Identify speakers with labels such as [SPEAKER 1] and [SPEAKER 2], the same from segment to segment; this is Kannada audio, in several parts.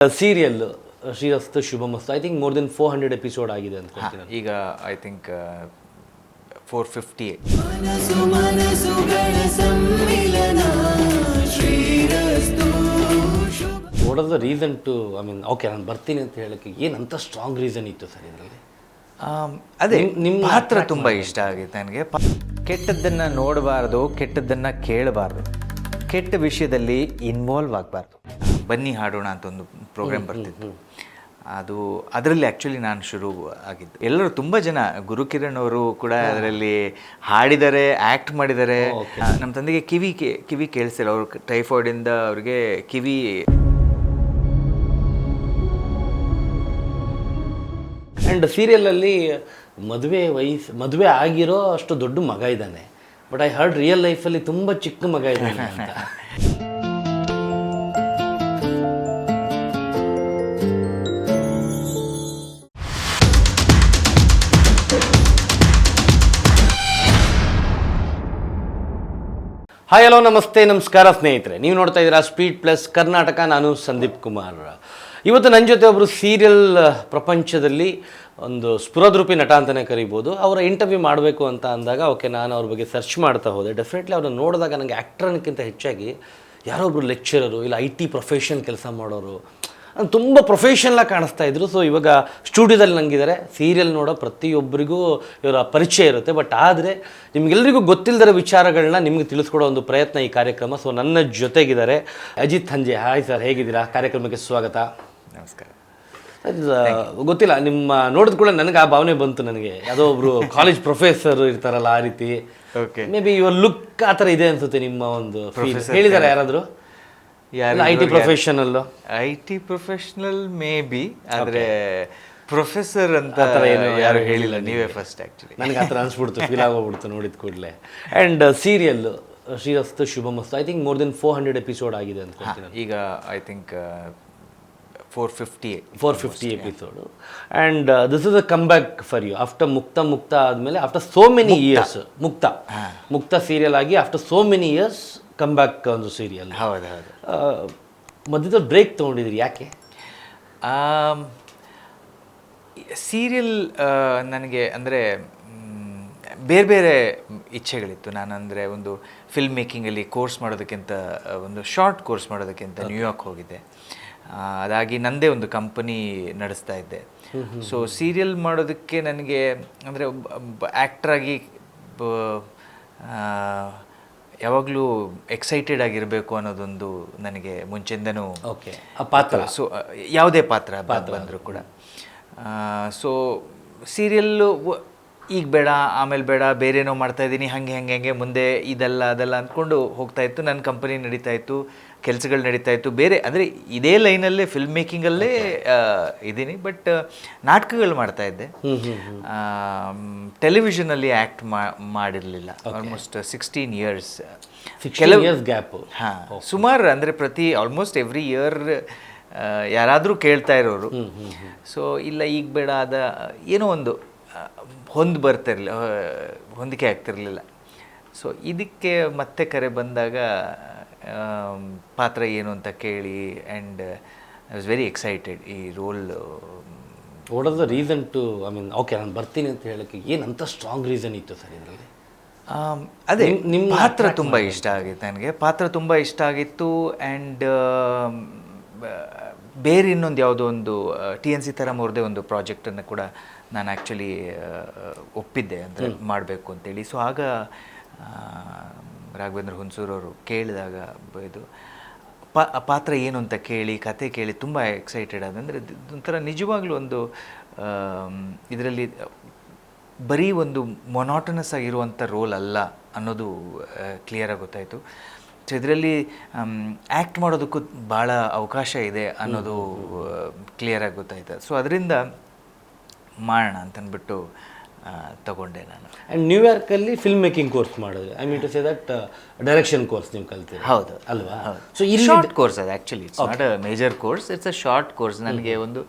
[SPEAKER 1] Serial Shrirastu Shubhamastu I think more than 400 episode ಆಗಿದೆ ಅನ್ಕೊಳ್ತೀನಿ.
[SPEAKER 2] ಈಗ I think 450.
[SPEAKER 1] What are the reason to I mean okay ನಾನು ಬರ್ತೀನಿ ಅಂತ ಹೇಳಕ್ಕೆ ಏನಂತ ಸ್ಟ್ರಾಂಗ್ ರೀಸನ್ ಇತ್ತು ಸರ್ ಇದರಲ್ಲಿ?
[SPEAKER 2] ಅದೇ ನಿಮ್ಮ ಪಾತ್ರ ತುಂಬ ಇಷ್ಟ ಆಗಿತ್ತು ನನಗೆ. ಕೆಟ್ಟದ್ದನ್ನು ನೋಡಬಾರ್ದು, ಕೆಟ್ಟದ್ದನ್ನು ಕೇಳಬಾರ್ದು, ಕೆಟ್ಟ ವಿಷಯದಲ್ಲಿ ಇನ್ವಾಲ್ವ್ ಆಗಬಾರ್ದು. ಬನ್ನಿ ಹಾಡೋಣ ಅಂತ ಒಂದು ಪ್ರೋಗ್ರಾಮ್ ಬರ್ತಿತ್ತು. ಅದರಲ್ಲಿ ಆ್ಯಕ್ಚುಲಿ ನಾನು ಶುರು ಆಗಿದ್ದು. ಎಲ್ಲರೂ ತುಂಬ ಜನ, ಗುರುಕಿರಣ್ ಅವರು ಕೂಡ ಅದರಲ್ಲಿ ಹಾಡಿದ್ದಾರೆ, ಆ್ಯಕ್ಟ್ ಮಾಡಿದ್ದಾರೆ. ನಮ್ಮ ತಂದೆಗೆ ಕಿವಿ ಕೇಳಿಸಿಲ್ಲ, ಅವರು ಟೈಫಾಯ್ಡಿಂದ ಅವ್ರಿಗೆ ಕಿವಿ.
[SPEAKER 1] ಆ್ಯಂಡ್ ಸೀರಿಯಲಲ್ಲಿ ಮದುವೆ ಆಗಿರೋ ಅಷ್ಟು ದೊಡ್ಡ ಮಗ ಇದ್ದಾನೆ, ಬಟ್ ಐ ಹರ್ಡ್ ರಿಯಲ್ ಲೈಫಲ್ಲಿ ತುಂಬ ಚಿಕ್ಕ ಮಗ ಇದ್ದಾನೆ ಅಂತ. ಹಾಯ್ ಹಲೋ ನಮಸ್ತೆ ನಮಸ್ಕಾರ ಸ್ನೇಹಿತರೆ, ನೀವು ನೋಡ್ತಾ ಇದ್ದೀರಾ ಸ್ಪೀಡ್ ಪ್ಲಸ್ ಕರ್ನಾಟಕ. ನಾನು ಸಂದೀಪ್ ಕುಮಾರ್. ಇವತ್ತು ನನ್ನ ಜೊತೆ ಒಬ್ಬರು ಸೀರಿಯಲ್ ಪ್ರಪಂಚದಲ್ಲಿ ಒಂದು ಸ್ಫುರದ್ರೂಪಿ ನಟ ಅಂತಲೇ ಕರಿಬೋದು. ಅವರ ಇಂಟರ್ವ್ಯೂ ಮಾಡಬೇಕು ಅಂತ ಅಂದಾಗ ಓಕೆ ನಾನು ಅವ್ರ ಬಗ್ಗೆ ಸರ್ಚ್ ಮಾಡ್ತಾ ಹೋದೆ. ಡೆಫಿನೆಟ್ಲಿ ಅವ್ರನ್ನ ನೋಡಿದಾಗ ನನಗೆ ಆ್ಯಕ್ಟರ್ ಅನ್ನೋಕ್ಕಿಂತ ಹೆಚ್ಚಾಗಿ ಯಾರೋ ಒಬ್ಬರು ಲೆಕ್ಚರರು ಇಲ್ಲ IT ಪ್ರೊಫೆಷನ್ ಕೆಲಸ ಮಾಡೋರು ತುಂಬ ಪ್ರೊಫೆಷನಲಾಗಿ ಕಾಣಿಸ್ತಾ ಇದ್ರು. ಸೊ ಇವಾಗ ಸ್ಟುಡಿಯೋದಲ್ಲಿ ನಂಗಿದ್ದಾರೆ. ಸೀರಿಯಲ್ ನೋಡೋ ಪ್ರತಿಯೊಬ್ಬರಿಗೂ ಇವರ ಪರಿಚಯ ಇರುತ್ತೆ, ಬಟ್ ಆದರೆ ನಿಮಗೆಲ್ಲರಿಗೂ ಗೊತ್ತಿಲ್ಲದಿರೋ ವಿಚಾರಗಳನ್ನ ನಿಮಗೆ ತಿಳಿಸ್ಕೊಡೋ ಒಂದು ಪ್ರಯತ್ನ ಈ ಕಾರ್ಯಕ್ರಮ. ಸೊ ನನ್ನ ಜೊತೆಗಿದ್ದಾರೆ ಅಜಿತ್ ಹಂಜೆ. ಹಾಯ್ ಸರ್, ಹೇಗಿದ್ದೀರಾ? ಕಾರ್ಯಕ್ರಮಕ್ಕೆ ಸ್ವಾಗತ.
[SPEAKER 2] ನಮಸ್ಕಾರ.
[SPEAKER 1] ಗೊತ್ತಿಲ್ಲ, ನಿಮ್ಮ ನೋಡಿದ ಕೂಡ ನನಗೆ ಆ ಭಾವನೆ ಬಂತು. ನನಗೆ ಯಾವುದೋ ಒಬ್ರು ಕಾಲೇಜ್ ಪ್ರೊಫೆಸರ್ ಇರ್ತಾರಲ್ಲ ಆ ರೀತಿ.
[SPEAKER 2] Okay,
[SPEAKER 1] may be your look ಆ ಥರ ಇದೆ ಅನ್ಸುತ್ತೆ ನಿಮ್ಮ ಒಂದು. ಹೇಳಿದ್ದಾರೆ ಯಾರಾದರೂ IT professional?
[SPEAKER 2] IT professional may be, ಆದರೆ ಪ್ರೊಫೆಸರ್ ಅಂತ ಯಾರು ಹೇಳಿಲ್ಲ, ನೀವೇ ಫಸ್ಟ್. ಆ್ಯಕ್ಚುಲಿ
[SPEAKER 1] ನನಗೆ ಆ ಥರ ಅನಿಸ್ಬಿಡ್ತು, ಫೀಲ್ ಆಗೋಗ್ಬಿಡ್ತು ನೋಡಿದ ಕೂಡಲೇ. And serial Shrirastu Shubhamastu I think more than 400 episode ಆಗಿದೆ ಅನ್ಕೊಳ್ತೀನಿ.
[SPEAKER 2] ಈಗ I think 450
[SPEAKER 1] episode. And this is a come back for you after Mukta ಆದಮೇಲೆ after so many years. Mukta serial ಆಗಿ after so many years come back ಒಂದು ಸೀರಿಯಲ್.
[SPEAKER 2] ಹೌದು.
[SPEAKER 1] ಮಧ್ಯದಲ್ಲಿ ಬ್ರೇಕ್ ತೊಗೊಂಡಿದ್ರಿ, ಯಾಕೆ?
[SPEAKER 2] ಸೀರಿಯಲ್ ನನಗೆ ಅಂದರೆ ಬೇರೆ ಬೇರೆ ಇಚ್ಛೆಗಳಿತ್ತು. ನಾನಂದರೆ ಒಂದು ಫಿಲ್ಮ್ ಮೇಕಿಂಗಲ್ಲಿ ಕೋರ್ಸ್ ಮಾಡೋದಕ್ಕಿಂತ, ಒಂದು ಶಾರ್ಟ್ ಕೋರ್ಸ್ ಮಾಡೋದಕ್ಕಿಂತ ನ್ಯೂಯಾರ್ಕ್ ಹೋಗಿದ್ದೆ. ಅದಾಗಿ ನನ್ನದೇ ಒಂದು ಕಂಪನಿ ನಡೆಸ್ತಾ ಇದ್ದೆ. ಸೊ ಸೀರಿಯಲ್ ಮಾಡೋದಕ್ಕೆ ನನಗೆ ಅಂದರೆ ಆ್ಯಕ್ಟ್ರಾಗಿ ಯಾವಾಗಲೂ ಎಕ್ಸೈಟೆಡ್ ಆಗಿರಬೇಕು ಅನ್ನೋದೊಂದು ನನಗೆ ಮುಂಚೆಯಿಂದನೂ.
[SPEAKER 1] ಓಕೆ, ಆ ಪಾತ್ರ.
[SPEAKER 2] ಸೊ ಯಾವುದೇ ಪಾತ್ರ ಬಂದರೂ ಕೂಡ. ಸೊ ಸೀರಿಯಲ್ಲು ಈಗ ಬೇಡ, ಆಮೇಲೆ ಬೇಡ, ಬೇರೇನೋ ಮಾಡ್ತಾಯಿದ್ದೀನಿ, ಹಾಗೆ ಮುಂದೆ ಇದಲ್ಲ ಅದಲ್ಲ ಅಂದ್ಕೊಂಡು ಹೋಗ್ತಾಯಿತ್ತು. ನನ್ನ ಕಂಪನಿ ನಡೀತಾಯಿತ್ತು, ಕೆಲಸಗಳು ನಡೀತಾಯಿತ್ತು. ಬೇರೆ ಅಂದರೆ ಇದೇ ಲೈನಲ್ಲೇ ಫಿಲ್ಮ್ ಮೇಕಿಂಗಲ್ಲೇ ಇದ್ದೀನಿ. ಬಟ್ ನಾಟಕಗಳು ಮಾಡ್ತಾಯಿದ್ದೆ. ಟೆಲಿವಿಷನಲ್ಲಿ ಆ್ಯಕ್ಟ್ ಮಾಡಿರಲಿಲ್ಲ. Almost 16 years
[SPEAKER 1] gap.
[SPEAKER 2] ಸುಮಾರು ಅಂದರೆ ಆಲ್ಮೋಸ್ಟ್ ಎವ್ರಿ ಇಯರ್ ಯಾರಾದರೂ ಕೇಳ್ತಾ ಇರೋರು. ಸೊ ಇಲ್ಲ ಈಗ ಬೇಡ, ಏನೋ ಒಂದು ಹೊಂದಿಕೆ ಆಗ್ತಿರಲಿಲ್ಲ. ಸೊ ಇದಕ್ಕೆ ಮತ್ತೆ ಕರೆ ಬಂದಾಗ ಪಾತ್ರ ಏನು ಅಂತ ಕೇಳಿ, and I was very excited ಈ role.
[SPEAKER 1] What are the reason to I mean okay ನಾನು ಬರ್ತೀನಿ ಅಂತ ಹೇಳಕ್ಕೆ ಏನಂತ ಸ್ಟ್ರಾಂಗ್ ರೀಸನ್ ಇತ್ತು ಸರ್ ಇದರಲ್ಲಿ?
[SPEAKER 2] ಅದೇ ನಿಮ್ಮ ಪಾತ್ರ ತುಂಬ ಇಷ್ಟ ಆಗಿತ್ತು ನನಗೆ. ಪಾತ್ರ ತುಂಬ ಇಷ್ಟ ಆಗಿತ್ತು. ಆ್ಯಂಡ್ ಬೇರೆ ಇನ್ನೊಂದು ಯಾವುದೋ ಒಂದು TNC ತರಂ ಅವ್ರದ್ದೇ ಒಂದು ಪ್ರಾಜೆಕ್ಟನ್ನು ಕೂಡ ನಾನು ಆ್ಯಕ್ಚುಲಿ ಒಪ್ಪಿದ್ದೆ, ಅಂದರೆ ಮಾಡಬೇಕು ಅಂತೇಳಿ. ಸೊ ಆಗ ರಾಘವೇಂದ್ರ ಹುಣಸೂರವರು ಕೇಳಿದಾಗ ಇದು ಪಾತ್ರ ಏನು ಅಂತ ಕೇಳಿ, ಕತೆ ಕೇಳಿ ತುಂಬ ಎಕ್ಸೈಟೆಡ್ ಆದ. ಅಂದರೆ ಒಂಥರ ನಿಜವಾಗ್ಲೂ ಒಂದು ಇದರಲ್ಲಿ ಬರೀ ಒಂದು ಮೊನಾಟನಸ್ ಆಗಿರುವಂಥ ರೋಲ್ ಅಲ್ಲ ಅನ್ನೋದು ಕ್ಲಿಯರಾಗಿ ಗೊತ್ತಾಯಿತು. ಸೊ ಇದರಲ್ಲಿ ಆ್ಯಕ್ಟ್ ಮಾಡೋದಕ್ಕೂ ಭಾಳ ಅವಕಾಶ ಇದೆ ಅನ್ನೋದು ಕ್ಲಿಯರಾಗಿ ಗೊತ್ತಾಯ್ತು. ಸೊ ಅದರಿಂದ ಮಾಡೋಣ ಅಂತಂದ್ಬಿಟ್ಟು ತಗೊಂಡೆ ನಾನು.
[SPEAKER 1] ಆ್ಯಂಡ್ ನ್ಯೂಯಾರ್ಕಲ್ಲಿ ಫಿಲ್ಮ್ ಮೇಕಿಂಗ್ ಕೋರ್ಸ್ ಮಾಡಿದ್ರೆ, I mean to say that direction course ನೀವು ಕಲ್ತೀರಿ?
[SPEAKER 2] ಹೌದು
[SPEAKER 1] ಅಲ್ವಾ?
[SPEAKER 2] ಸೊ ಈ ಶಾರ್ಟ್ ಕೋರ್ಸ್ ಅದು actually it's not a major course, it's a short course. ನನಗೆ ಒಂದು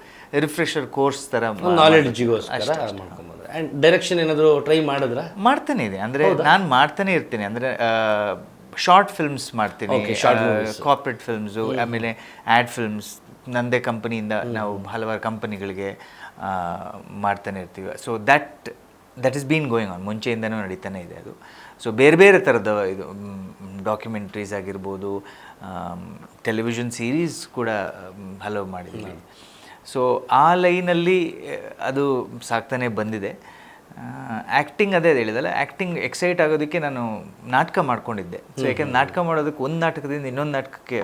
[SPEAKER 2] ರಿಫ್ರೆಷರ್ ಕೋರ್ಸ್ ಥರ
[SPEAKER 1] ನಾಲೆಡ್ಜಿಗೋಸ್ಕರ ಮಾಡ್ಕೊಂಬಂದ್ರೆ. ಆ್ಯಂಡ್ ಡೈರೆಕ್ಷನ್ ಏನಾದರೂ ಟ್ರೈ ಮಾಡಿದ್ರೆ?
[SPEAKER 2] ಮಾಡ್ತಾನೆ ಇದೆ, ಅಂದರೆ ನಾನು ಮಾಡ್ತಾನೆ ಇರ್ತೀನಿ. ಅಂದರೆ ಶಾರ್ಟ್ ಫಿಲ್ಮ್ಸ್ ಮಾಡ್ತೀನಿ, ಕಾರ್ಪೊರೇಟ್ ಫಿಲ್ಮ್ಸು, ಆಮೇಲೆ ಆ್ಯಡ್ ಫಿಲ್ಮ್ಸ್ ನನ್ನದೇ ಕಂಪನಿಯಿಂದ ನಾವು ಹಲವಾರು ಕಂಪನಿಗಳಿಗೆ ಮಾಡ್ತಾನೆ ಇರ್ತೀವಿ. So that is been going on, ಮುಂಚೆಯಿಂದನೂ ನಡೀತಾನೆ ಇದೆ ಅದು. ಸೊ ಬೇರೆ ಬೇರೆ ಥರದ ಇದು ಡಾಕ್ಯುಮೆಂಟ್ರೀಸ್ ಆಗಿರ್ಬೋದು, ಟೆಲಿವಿಷನ್ ಸೀರೀಸ್ ಕೂಡ ಹಲವು ಮಾಡಿದ್ದೀವಿ. ಸೊ ಆ ಲೈನಲ್ಲಿ ಅದು ಸಾಕ್ತಾನೆ ಬಂದಿದೆ. ಆ್ಯಕ್ಟಿಂಗ್ ಅದೇ ಹೇಳಿದಲ್ಲ, ಆ್ಯಕ್ಟಿಂಗ್ ಎಕ್ಸೈಟ್ ಆಗೋದಕ್ಕೆ ನಾನು ನಾಟಕ ಮಾಡ್ಕೊಂಡಿದ್ದೆ. ಸೊ ಯಾಕೆಂದ್ರೆ ನಾಟಕ ಮಾಡೋದಕ್ಕೆ ಒಂದು ನಾಟಕದಿಂದ ಇನ್ನೊಂದು ನಾಟಕಕ್ಕೆ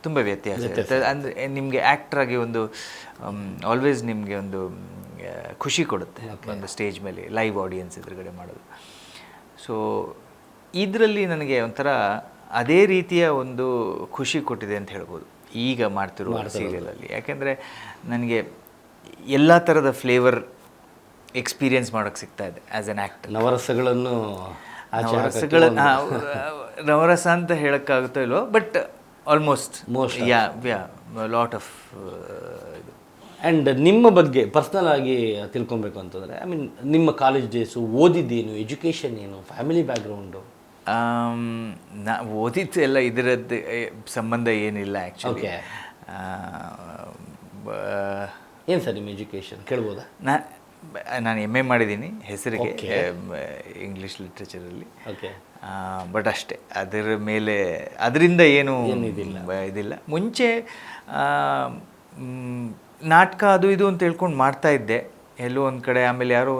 [SPEAKER 2] ತುಂಬ ವ್ಯತ್ಯಾಸ ಇರುತ್ತೆ. ಅಂದರೆ ನಿಮಗೆ ಆ್ಯಕ್ಟ್ರಾಗಿ ಒಂದು ಆಲ್ವೇಸ್ ನಿಮಗೆ ಒಂದು ಖುಷಿ ಕೊಡುತ್ತೆ ಒಂದು ಸ್ಟೇಜ್ ಮೇಲೆ ಲೈವ್ ಆಡಿಯನ್ಸ್ ಎದುರುಗಡೆ ಮಾಡೋದು. ಸೊ ಇದರಲ್ಲಿ ನನಗೆ ಒಂಥರ ಅದೇ ರೀತಿಯ ಒಂದು ಖುಷಿ ಕೊಟ್ಟಿದೆ ಅಂತ ಹೇಳ್ಬೋದು ಈಗ ಮಾಡ್ತಿರುವ ಸೀರಿಯಲಲ್ಲಿ. ಯಾಕೆಂದರೆ ನನಗೆ ಎಲ್ಲ ಥರದ ಫ್ಲೇವರ್ ಎಕ್ಸ್ಪೀರಿಯನ್ಸ್ ಮಾಡೋಕ್ಕೆ ಸಿಗ್ತಾ ಇದೆ ಆ್ಯಸ್ ಎನ್ ಆ್ಯಕ್ಟರ್.
[SPEAKER 1] ನವರಸಗಳನ್ನು
[SPEAKER 2] ನವರಸ ಅಂತ ಹೇಳೋಕ್ಕಾಗುತ್ತೋ ಇಲ್ವೋ, ಬಟ್ ಆಲ್ಮೋಸ್ಟ್ ಲಾಟ್ ಆಫ್ ಇದು.
[SPEAKER 1] ಆ್ಯಂಡ್ ನಿಮ್ಮ ಬಗ್ಗೆ ಪರ್ಸ್ನಲ್ ಆಗಿ ತಿಳ್ಕೊಬೇಕು ಅಂತಂದರೆ, ಐ ಮೀನ್ ನಿಮ್ಮ ಕಾಲೇಜ್ ಡೇಸು, ಓದಿದ್ದೇನು, ಎಜುಕೇಷನ್ ಏನು, ಫ್ಯಾಮಿಲಿ ಬ್ಯಾಕ್ಗ್ರೌಂಡು?
[SPEAKER 2] ನಾ ಓದಿದ್ದು ಎಲ್ಲ ಇದರದ್ದು ಸಂಬಂಧ ಏನಿಲ್ಲ ಆ್ಯಕ್ಚುಲಿ.
[SPEAKER 1] ಏನು ಸರ್ ನಿಮ್ಮ ಎಜುಕೇಷನ್ ಕೇಳ್ಬೋದಾ?
[SPEAKER 2] ನಾನು MA ಮಾಡಿದ್ದೀನಿ ಹೆಸರಿಗೆ ಇಂಗ್ಲೀಷ್ ಲಿಟ್ರೇಚರಲ್ಲಿ.
[SPEAKER 1] ಓಕೆ.
[SPEAKER 2] ಬಟ್ ಅಷ್ಟೇ, ಅದರ ಮೇಲೆ ಅದರಿಂದ ಏನು ಇದಿಲ್ಲ. ಮುಂಚೆ ನಾಟಕ ಅದು ಇದು ಅಂತ ಹೇಳ್ಕೊಂಡು ಮಾಡ್ತಾಯಿದ್ದೆ ಎಲ್ಲೋ ಒಂದು ಕಡೆ. ಆಮೇಲೆ ಯಾರೋ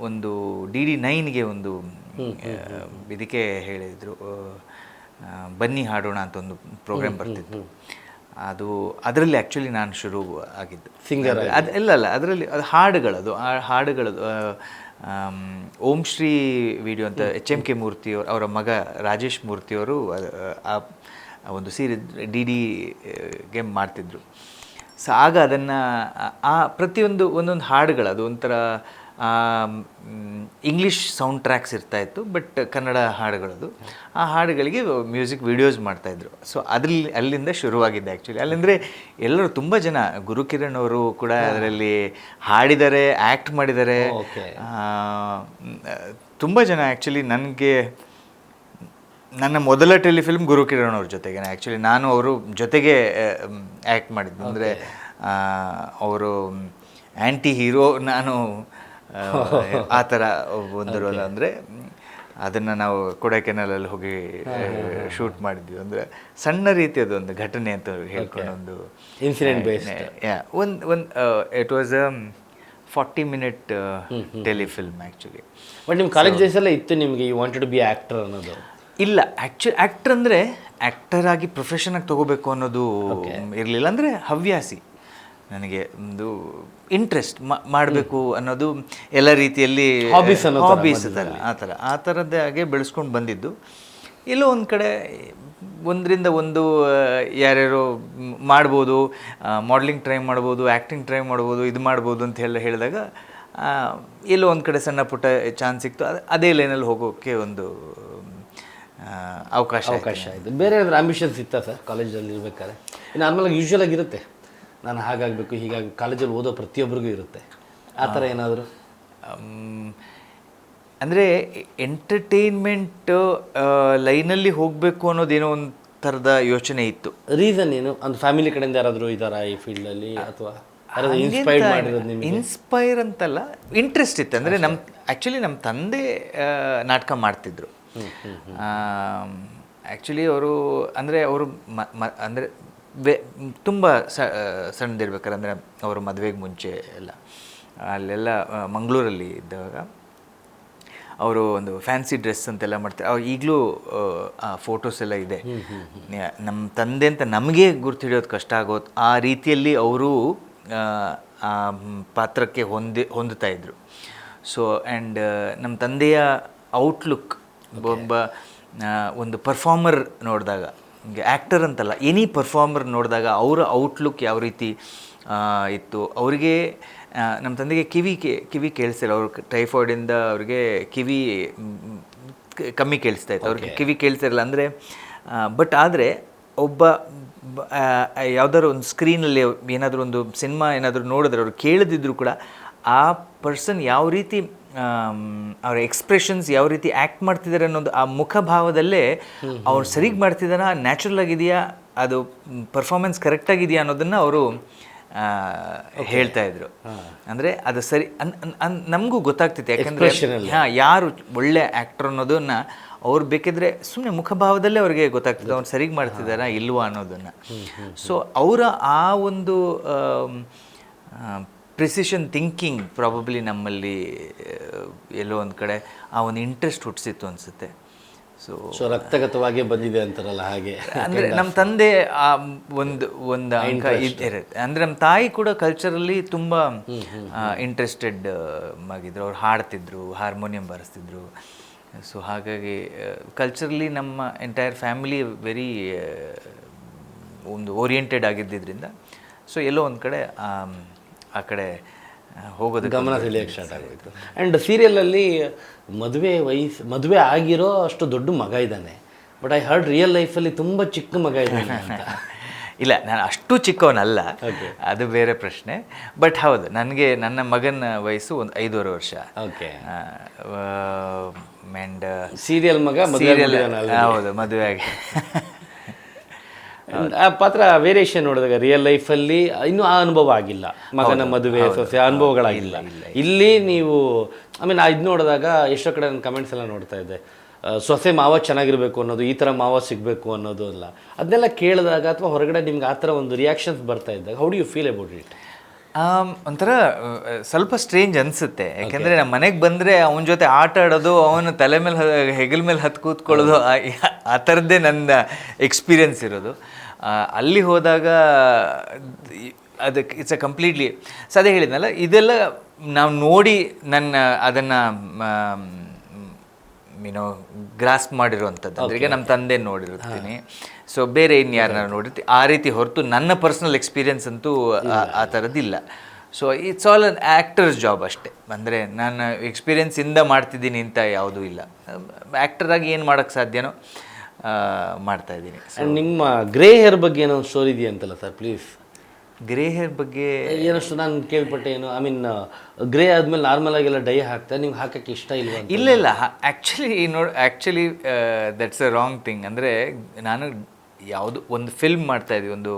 [SPEAKER 2] ಒಂದು DD9ಗೆ ಒಂದು ಇದಕ್ಕೆ ಹೇಳಿದರು, ಬನ್ನಿ ಹಾಡೋಣ ಅಂತ ಒಂದು ಪ್ರೋಗ್ರಾಮ್ ಬರ್ತಿತ್ತು. ಅದರಲ್ಲಿ ಆ್ಯಕ್ಚುಲಿ ನಾನು ಶುರು ಆಗಿದ್ದು
[SPEAKER 1] ಸಿಂಗರ್.
[SPEAKER 2] ಇಲ್ಲ ಅದರಲ್ಲಿ ಅದು ಹಾಡುಗಳದು ಓಂ ಶ್ರೀ ವಿಡಿಯೋ ಅಂತ HMK ಮೂರ್ತಿಯವರು, ಅವರ ಮಗ ರಾಜೇಶ್ ಮೂರ್ತಿಯವರು ಆ ಒಂದು DDಗೆ ಮಾಡ್ತಿದ್ರು. ಸೊ ಆಗ ಅದನ್ನು ಪ್ರತಿಯೊಂದು ಒಂದೊಂದು ಹಾಡುಗಳದು ಒಂಥರ ಇಂಗ್ಲೀಷ್ ಸೌಂಡ್ ಟ್ರ್ಯಾಕ್ಸ್ ಇರ್ತಾಯಿತ್ತು, ಬಟ್ ಕನ್ನಡ ಹಾಡುಗಳದು. ಆ ಹಾಡುಗಳಿಗೆ ಮ್ಯೂಸಿಕ್ ವಿಡಿಯೋಸ್ ಮಾಡ್ತಾಯಿದ್ರು. ಸೊ ಅಲ್ಲಿಂದ ಶುರುವಾಗಿದ್ದೆ ಆ್ಯಕ್ಚುಲಿ. ಅಲ್ಲಿಂದರೆ ಎಲ್ಲರೂ ತುಂಬ ಜನ, ಗುರುಕಿರಣ್ ಅವರು ಕೂಡ ಅದರಲ್ಲಿ ಹಾಡಿದ್ದಾರೆ, ಆ್ಯಕ್ಟ್ ಮಾಡಿದ್ದಾರೆ. ತುಂಬ ಜನ ಆ್ಯಕ್ಚುಲಿ ನನ್ನ ಮೊದಲ ಟೆಲಿಫಿಲ್ಮ್ ಗುರುಕಿರಣ್ ಅವ್ರ ಜೊತೆಗೆ ಆ್ಯಕ್ಚುಲಿ. ನಾನು ಅವರು ಜೊತೆಗೆ ಆ್ಯಕ್ಟ್ ಮಾಡಿದ್ದು. ಅಂದರೆ ಅವರು ಆ್ಯಂಟಿ ಹೀರೋ, ನಾನು ಆ ಥರ ಒಂದು ರೋಲ್. ಅಂದರೆ ಅದನ್ನು ನಾವು ಕೊಡೈಕೆನಾಲಲ್ಲಿ ಹೋಗಿ ಶೂಟ್ ಮಾಡಿದ್ವಿ. ಅಂದರೆ ಸಣ್ಣ ರೀತಿಯದು ಒಂದು ಘಟನೆ ಅಂತ ಹೇಳ್ಕೊಂಡು ಒಂದು
[SPEAKER 1] incident based.
[SPEAKER 2] It was 40 minute telefilm actually.
[SPEAKER 1] But ನಿಮ್ಮ ಕಾಲೇಜ್ ಡೇಸಲ್ಲೇ ಇತ್ತು ನಿಮಗೆ you wanted to be actor ಅನ್ನೋದು?
[SPEAKER 2] ಇಲ್ಲ, ಆ್ಯಕ್ಟರ್ ಅಂದರೆ ಆ್ಯಕ್ಟರ್ ಆಗಿ ಪ್ರೊಫೆಷನಾಗಿ ತೊಗೋಬೇಕು ಅನ್ನೋದು ಇರಲಿಲ್ಲ. ಅಂದರೆ ಹವ್ಯಾಸಿ, ನನಗೆ ಒಂದು ಇಂಟ್ರೆಸ್ಟ್ ಮಾಡಬೇಕು ಅನ್ನೋದು ಎಲ್ಲ ರೀತಿಯಲ್ಲಿ ಹಾಬೀಸ್ ಆ ಥರದ್ದೇ ಹಾಗೆ ಬೆಳೆಸ್ಕೊಂಡು ಬಂದಿದ್ದು. ಎಲ್ಲೋ ಒಂದು ಕಡೆ ಒಂದರಿಂದ ಒಂದು ಯಾರ್ಯಾರೋ ಮಾಡ್ಬೋದು, ಮಾಡಲಿಂಗ್ ಟ್ರೈ ಮಾಡ್ಬೋದು, ಆ್ಯಕ್ಟಿಂಗ್ ಟ್ರೈ ಮಾಡ್ಬೋದು, ಇದು ಮಾಡ್ಬೋದು ಅಂತ ಹೇಳಿದಾಗ ಎಲ್ಲೋ ಒಂದು ಕಡೆ ಸಣ್ಣ ಪುಟ್ಟ ಚಾನ್ಸ್ ಸಿಕ್ತು. ಅದೇ ಲೈನಲ್ಲಿ ಹೋಗೋಕ್ಕೆ ಒಂದು ಅವಕಾಶ
[SPEAKER 1] ಆಯಿತು. ಬೇರೆ ಏನಾದರೂ ಆಂಬಿಷನ್ಸ್ ಇತ್ತಾ ಸರ್ ಕಾಲೇಜಲ್ಲಿ ಇರಬೇಕಾದ್ರೆ? ನಾರ್ಮಲಾಗಿ ಯೂಶ್ವಲ್ ಆಗಿರುತ್ತೆ, ನಾನು ಹಾಗಾಗಬೇಕು ಹೀಗಾಗಿ ಕಾಲೇಜಲ್ಲಿ ಓದೋ ಪ್ರತಿಯೊಬ್ಬರಿಗೂ ಇರುತ್ತೆ. ಆ ಥರ ಏನಾದರೂ?
[SPEAKER 2] ಅಂದರೆ ಎಂಟರ್ಟೈನ್ಮೆಂಟ್ ಲೈನಲ್ಲಿ ಹೋಗಬೇಕು ಅನ್ನೋದೇನೋ ಒಂದು ಥರದ ಯೋಚನೆ ಇತ್ತು.
[SPEAKER 1] ರೀಸನ್ ಏನು? ಒಂದು ಫ್ಯಾಮಿಲಿ ಕಡೆಯಿಂದ ಯಾರಾದರೂ ಇದ್ದಾರಾ ಈ ಫೀಲ್ಡಲ್ಲಿ, ಅಥವಾ
[SPEAKER 2] ಇನ್ಸ್ಪೈರ್ ಅಂತಲ್ಲ, ಇಂಟ್ರೆಸ್ಟ್ ಇತ್ತು. ಅಂದರೆ ನಮ್ಮ ತಂದೆ ನಾಟಕ ಮಾಡ್ತಿದ್ರು ಆ್ಯಕ್ಚುಲಿ. ಅವರು ಅಂದರೆ ತುಂಬ ಸಣ್ಣದಿರ್ಬೇಕಾದ್ರೆ, ಅಂದರೆ ಅವರು ಮದುವೆಗೆ ಮುಂಚೆ ಎಲ್ಲ ಅಲ್ಲೆಲ್ಲ ಮಂಗಳೂರಲ್ಲಿ ಇದ್ದಾಗ ಅವರು ಒಂದು ಫ್ಯಾನ್ಸಿ ಡ್ರೆಸ್ ಅಂತೆಲ್ಲ ಮಾಡ್ತಾರೆ. ಅವ್ರು ಈಗಲೂ ಆ ಫೋಟೋಸ್ ಎಲ್ಲ ಇದೆ. ನಮ್ಮ ತಂದೆ ಅಂತ ನಮಗೆ ಗುರ್ತು ಹಿಡಿಯೋದು ಕಷ್ಟ ಆಗೋದು ಆ ರೀತಿಯಲ್ಲಿ ಅವರು ಆ ಪಾತ್ರಕ್ಕೆ ಹೊಂದುತ್ತಾ ಇದ್ದರು. ಸೊ ಆ್ಯಂಡ್ ನಮ್ಮ ತಂದೆಯ ಔಟ್ಲುಕ್, ಒಬ್ಬ ಒಂದು ಪರ್ಫಾರ್ಮರ್ ನೋಡಿದಾಗ, ಆ್ಯಕ್ಟರ್ ಅಂತಲ್ಲ, ಎನಿ ಪರ್ಫಾರ್ಮರ್ ನೋಡಿದಾಗ ಅವರ ಔಟ್ಲುಕ್ ಯಾವ ರೀತಿ ಇತ್ತು. ಅವರಿಗೆ ನಮ್ಮ ತಂದೆಗೆ ಕಿವಿ ಕೇಳಿಸ್ತಿಲ್ಲ. ಅವರು ಟೈಫಾಯ್ಡಿಂದ ಅವ್ರಿಗೆ ಕಿವಿ ಕಮ್ಮಿ ಕೇಳಿಸ್ತಾ ಇತ್ತು, ಅವ್ರಿಗೆ ಕಿವಿ ಕೇಳಿಸ್ತಿರಲ್ಲ. ಅಂದರೆ ಬಟ್ ಆದರೆ ಒಬ್ಬ ಯಾವುದಾದ್ರು ಒಂದು ಸ್ಕ್ರೀನಲ್ಲಿ ಏನಾದರೂ ಒಂದು ಸಿನಿಮಾ ಏನಾದರೂ ನೋಡಿದ್ರೆ ಅವ್ರು ಕೇಳದಿದ್ರು ಕೂಡ ಆ ಪರ್ಸನ್ ಯಾವ ರೀತಿ ಅವ್ರ ಎಕ್ಸ್ಪ್ರೆಷನ್ಸ್ ಯಾವ ರೀತಿ ಆ್ಯಕ್ಟ್ ಮಾಡ್ತಿದ್ದಾರೆ ಅನ್ನೋದು ಆ ಮುಖಭಾವದಲ್ಲೇ ಅವ್ರು ಸರಿಗೆ ಮಾಡ್ತಿದ್ದಾರಾ, ನ್ಯಾಚುರಲ್ ಆಗಿದೆಯಾ ಅದು ಪರ್ಫಾರ್ಮೆನ್ಸ್ ಕರೆಕ್ಟಾಗಿದೆಯಾ ಅನ್ನೋದನ್ನು ಅವರು ಹೇಳ್ತಾ ಇದ್ರು. ಅಂದರೆ ಅದು ಸರಿ ನಮಗೂ ಗೊತ್ತಾಗ್ತಿತ್ತು, ಯಾಕಂದರೆ ಯಾರು ಒಳ್ಳೆ ಆ್ಯಕ್ಟರ್ ಅನ್ನೋದನ್ನು ಅವ್ರು ಬೇಕಿದ್ರೆ ಸುಮ್ಮನೆ ಮುಖಭಾವದಲ್ಲೇ ಅವ್ರಿಗೆ ಗೊತ್ತಾಗ್ತದೆ ಅವ್ರು ಸರಿಗೆ ಮಾಡ್ತಿದ್ದಾರಾ ಇಲ್ವಾ ಅನ್ನೋದನ್ನು. ಸೊ ಅವರ ಆ ಒಂದು ಪ್ರಿಸಿಷನ್ ಥಿಂಕಿಂಗ್ ಪ್ರಾಬಬ್ಲಿ ನಮ್ಮಲ್ಲಿ ಎಲ್ಲೋ ಒಂದು ಕಡೆ ಆ ಒಂದು ಇಂಟ್ರೆಸ್ಟ್ ಹುಟ್ಟಿಸಿತ್ತು ಅನಿಸುತ್ತೆ.
[SPEAKER 1] ಸೊ ರಕ್ತಗತವಾಗಿ ಬಂದಿದೆ ಅಂತಾರಲ್ಲ ಹಾಗೆ.
[SPEAKER 2] ಅಂದರೆ ನಮ್ಮ ತಂದೆ ಆ ಒಂದು ಅಂಕ ಇರುತ್ತೆ. ಅಂದರೆ ನಮ್ಮ ತಾಯಿ ಕೂಡ ಕಲ್ಚರಲ್ಲಿ ತುಂಬ ಇಂಟ್ರೆಸ್ಟೆಡ್ ಆಗಿದ್ರು. ಅವ್ರು ಹಾಡ್ತಿದ್ರು, ಹಾರ್ಮೋನಿಯಂ ಬಾರಿಸ್ತಿದ್ರು. ಸೊ ಹಾಗಾಗಿ ಕಲ್ಚರಲಿ ನಮ್ಮ ಎಂಟೈರ್ ಫ್ಯಾಮಿಲಿ ವೆರಿ ಒಂದು ಓರಿಯೆಂಟೆಡ್ ಆಗಿದ್ದರಿಂದ ಸೊ ಎಲ್ಲೋ ಒಂದು ಕಡೆ ಆ ಕಡೆ ಹೋಗೋದು
[SPEAKER 1] ಗಮನ ಸೆಳೆಯೋಕ್ಕೆ ಸ್ಟಾರ್ಟ್ ಆಗೋಯ್ತು. ಆ್ಯಂಡ್ ಸೀರಿಯಲಲ್ಲಿ ಮದುವೆ ಆಗಿರೋ ಅಷ್ಟು ದೊಡ್ಡ ಮಗ ಇದ್ದಾನೆ, ಬಟ್ ಐ ಹರ್ಡ್ ರಿಯಲ್ ಲೈಫಲ್ಲಿ ತುಂಬ ಚಿಕ್ಕ ಮಗ ಇದ್ದಾನೆ ಅಂತ.
[SPEAKER 2] ಇಲ್ಲ, ನಾನು ಅಷ್ಟು ಚಿಕ್ಕವನಲ್ಲ, ಅದು ಬೇರೆ ಪ್ರಶ್ನೆ. ಬಟ್ ಹೌದು, ನನಗೆ ನನ್ನ ಮಗನ ವಯಸ್ಸು ಒಂದು 5.5 ವರ್ಷ.
[SPEAKER 1] ಓಕೆ.
[SPEAKER 2] ಆ್ಯಂಡ್
[SPEAKER 1] ಸೀರಿಯಲ್ ಮಗ
[SPEAKER 2] ಹೌದು, ಮದುವೆ ಆಗಿ
[SPEAKER 1] ಆ ಪಾತ್ರ ವೇರಿಯೇಷನ್ ನೋಡಿದಾಗ ರಿಯಲ್ ಲೈಫಲ್ಲಿ ಇನ್ನೂ ಆ ಅನುಭವ ಆಗಿಲ್ಲ, ಮಗನ ಮದುವೆ ಸೊಸೆ ಅನುಭವಗಳಾಗಿಲ್ಲ. ಇಲ್ಲಿ ನೀವು ಇದು ನೋಡಿದಾಗ ಎಷ್ಟೋ ಕಡೆ ನನ್ನ ಕಮೆಂಟ್ಸ್ ಎಲ್ಲ ನೋಡ್ತಾ ಇದ್ದೆ, ಸೊಸೆ ಮಾವ ಚೆನ್ನಾಗಿರಬೇಕು ಅನ್ನೋದು, ಈ ಥರ ಮಾವ ಸಿಗಬೇಕು ಅನ್ನೋದು ಅಲ್ಲ. ಅದನ್ನೆಲ್ಲ ಕೇಳಿದಾಗ ಅಥವಾ ಹೊರಗಡೆ ನಿಮ್ಗೆ ಆ ಥರ ಒಂದು ರಿಯಾಕ್ಷನ್ಸ್ ಬರ್ತಾ ಇದ್ದಾಗ how do you feel about it?
[SPEAKER 2] ಒಂಥರ ಸ್ವಲ್ಪ ಸ್ಟ್ರೇಂಜ್ ಅನಿಸುತ್ತೆ. ಯಾಕೆಂದರೆ ನಮ್ಮ ಮನೆಗೆ ಬಂದರೆ ಅವನ ಜೊತೆ ಆಟ ಆಡೋದು, ಅವನ ತಲೆ ಮೇಲೆ ಹೆಗಲ ಮೇಲೆ ಹತ್ತು ಕೂತ್ಕೊಳ್ಳೋದು, ಆ ಥರದ್ದೇ ನನ್ನ ಎಕ್ಸ್ಪೀರಿಯನ್ಸ್ ಇರೋದು. ಅಲ್ಲಿ ಹೋದಾಗ ಅದಕ್ಕೆ ಇಟ್ಸ್ ಅ ಕಂಪ್ಲೀಟ್ಲಿ ಅದೇ ಹೇಳಿದ್ನಲ್ಲ, ಇದೆಲ್ಲ ನಾವು ನೋಡಿ ಅದನ್ನು ಗ್ರಾಸ್ಪ್ ಮಾಡಿರುವಂಥದ್ದು. ಅಂದ್ರೆ ಈಗ ನಮ್ಮ ತಂದೆ ನೋಡಿರ್ತೀನಿ, ಸೊ ಬೇರೆ ಇನ್ಯಾರನ್ನ ನೋಡಿರ್ತೀನಿ, ಆ ರೀತಿ ಹೊರತು ನನ್ನ ಪರ್ಸ್ನಲ್ ಎಕ್ಸ್ಪೀರಿಯನ್ಸ್ ಅಂತೂ ಆ ಥರದ್ದಿಲ್ಲ. So it's all an actors job ಅಷ್ಟೇ. ಅಂದರೆ ನಾನು ಎಕ್ಸ್ಪೀರಿಯನ್ಸಿಂದ ಮಾಡ್ತಿದ್ದೀನಿ ಅಂತ ಯಾವುದೂ ಇಲ್ಲ. ಆ್ಯಕ್ಟರಾಗಿ ಏನು ಮಾಡೋಕ್ಕೆ ಸಾಧ್ಯನೋ ಮಾಡ್ತಾಯಿದ್ದೀನಿ.
[SPEAKER 1] ನಿಮ್ಮ ಗ್ರೇ ಹೇರ್ ಬಗ್ಗೆ ಏನೋ ಸ್ಟೋರಿ ಇದೆಯಂತಲ್ಲ ಸರ್, ಪ್ಲೀಸ್.
[SPEAKER 2] ಗ್ರೇ ಹೇರ್ ಬಗ್ಗೆ
[SPEAKER 1] ಏನಷ್ಟು ನಾನು ಕೇಳ್ಪಟ್ಟೆ. ಏನು ಗ್ರೇ ಆದಮೇಲೆ ನಾರ್ಮಲ್ ಆಗೆಲ್ಲ ಡೈ ಹಾಕ್ತಾರೆ, ನಿಮ್ಗೆ ಹಾಕೋಕ್ಕೆ ಇಷ್ಟ ಇಲ್ವಾ?
[SPEAKER 2] ಇಲ್ಲ, actually that's a wrong thing. ಅಂದರೆ ನಾನು ಯಾವುದು ಒಂದು ಫಿಲ್ಮ್ ಮಾಡ್ತಾಯಿದ್ವಿ, ಒಂದು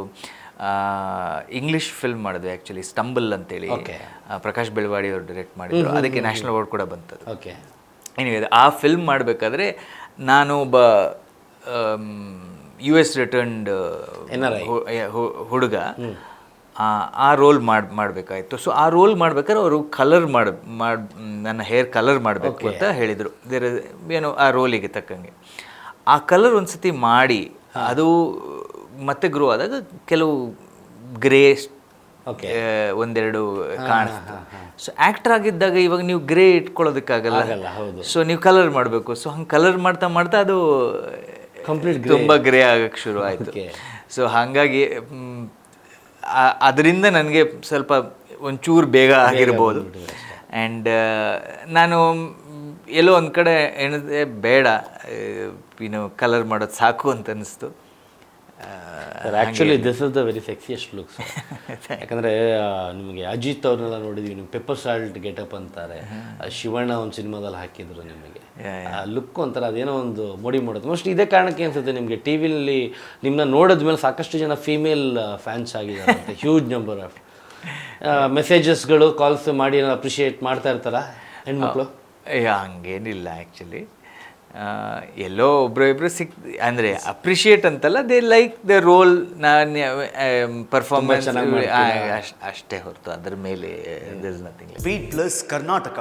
[SPEAKER 2] ಇಂಗ್ಲೀಷ್ ಫಿಲ್ಮ್ ಮಾಡಿದ್ವಿ ಆ್ಯಕ್ಚುಲಿ, ಸ್ಟಂಬಲ್ ಅಂತೇಳಿ. ಪ್ರಕಾಶ್ ಬೆಳವಾಡಿ ಅವರು ಡೈರೆಕ್ಟ್ ಮಾಡಿದ್ರು, ಅದಕ್ಕೆ ನ್ಯಾಷನಲ್ ಅವಾರ್ಡ್ ಕೂಡ ಬಂತದ್ದು.
[SPEAKER 1] ಓಕೆ.
[SPEAKER 2] ಏನಿದೆ, ಆ ಫಿಲ್ಮ್ ಮಾಡಬೇಕಾದ್ರೆ ನಾನು ಒಬ್ಬ US ರಿಟರ್ನ್ಡ್ ಹುಡುಗ ಆ ರೋಲ್ ಮಾಡಬೇಕಾಯಿತು. ಸೊ ಆ ರೋಲ್ ಮಾಡ್ಬೇಕಾದ್ರೆ ಅವರು ಕಲರ್ ನನ್ನ ಹೇರ್ ಕಲರ್ ಮಾಡಬೇಕು ಅಂತ ಹೇಳಿದರು, ಏನೋ ಆ ರೋಲಿಗೆ ತಕ್ಕಂಗೆ. ಆ ಕಲರ್ ಒಂದು ಸತಿ ಮಾಡಿ ಅದು ಮತ್ತೆ ಗ್ರೋ ಆದಾಗ ಕೆಲವು ಗ್ರೇ ಒಂದೆರಡು ಕಾಣಿಸ್ತು. ಸೊ ಆ್ಯಕ್ಟರ್ ಆಗಿದ್ದಾಗ ಇವಾಗ ನೀವು ಗ್ರೇ ಇಟ್ಕೊಳ್ಳೋದಕ್ಕಾಗಲ್ಲ, ಸೊ ನೀವು ಕಲರ್ ಮಾಡಬೇಕು. ಸೊ ಹಂಗೆ ಕಲರ್ ಮಾಡ್ತಾ ಮಾಡ್ತಾ ಅದು ತುಂಬ ಗ್ರೇ ಆಗಕ್ಕೆ ಶುರು ಆಯಿತು. ಸೊ ಹಾಗಾಗಿ ಅದರಿಂದ ನನಗೆ ಸ್ವಲ್ಪ ಒಂಚೂರು ಬೇಗ ಆಗಿರ್ಬೋದು. ಆ್ಯಂಡ್ ನಾನು ಎಲ್ಲೋ ಒಂದು ಕಡೆ ಏನಿದೆ, ಬೇಡ ಕಲರ್ ಮಾಡೋದು ಸಾಕು ಅಂತ ಅನ್ನಿಸ್ತು.
[SPEAKER 1] Actually this is the very sexiest looks. ಯಾಕಂದರೆ ನಿಮಗೆ ಅಜಿತ್ ಅವ್ರನ್ನೆಲ್ಲ ನೋಡಿದ್ವಿ, ನೀವು ಪೆಪ್ಪರ್ ಸಾಲ್ಟ್ ಗೆಟಪ್ ಅಂತಾರೆ, ಶಿವಣ್ಣ ಒಂದು ಸಿನಿಮಾದಲ್ಲಿ ಹಾಕಿದ್ರು ನಿಮಗೆ. ಆ ಲುಕ್ ಒಂಥರ ಅದೇನೋ ಒಂದು ಮೋಡಿ ಮಾಡೋದು. ಮೋಸ್ಟ್ ಇದೇ ಕಾರಣಕ್ಕೆ ಅನ್ಸುತ್ತೆ ನಿಮಗೆ ಟಿ ವಿಲಿ ನಿಮ್ಮನ್ನ ನೋಡಿದ್ಮೇಲೆ ಸಾಕಷ್ಟು ಜನ ಫೀಮೇಲ್ ಫ್ಯಾನ್ಸ್ ಆಗಿದ್ದಾರೆ, ಹ್ಯೂಜ್ ನಂಬರ್ ಆಫ್ ಮೆಸೇಜಸ್ಗಳು, ಕಾಲ್ಸ್ ಮಾಡಿ ಅಪ್ರಿಷಿಯೇಟ್ ಮಾಡ್ತಾ ಇರ್ತಾರ ಹೆಣ್ಮಕ್ಳು?
[SPEAKER 2] ಹಂಗೇನಿಲ್ಲ ಆ್ಯಕ್ಚುಲಿ. ಎಲ್ಲೋ ಒಬ್ರು ಅಂದರೆ ಅಪ್ರಿಷಿಯೇಟ್ ಅಂತಲ್ಲ, ದೇ ಲೈಕ್ ದ ರೋಲ್, ನಾನು ಪರ್ಫಾರ್ಮೆನ್ಸ್ ಅಷ್ಟೇ ಹೊರತು ಅದ್ರ ಮೇಲೆ
[SPEAKER 3] ಬೀಟ್ ಪ್ಲಸ್ ಕರ್ನಾಟಕ.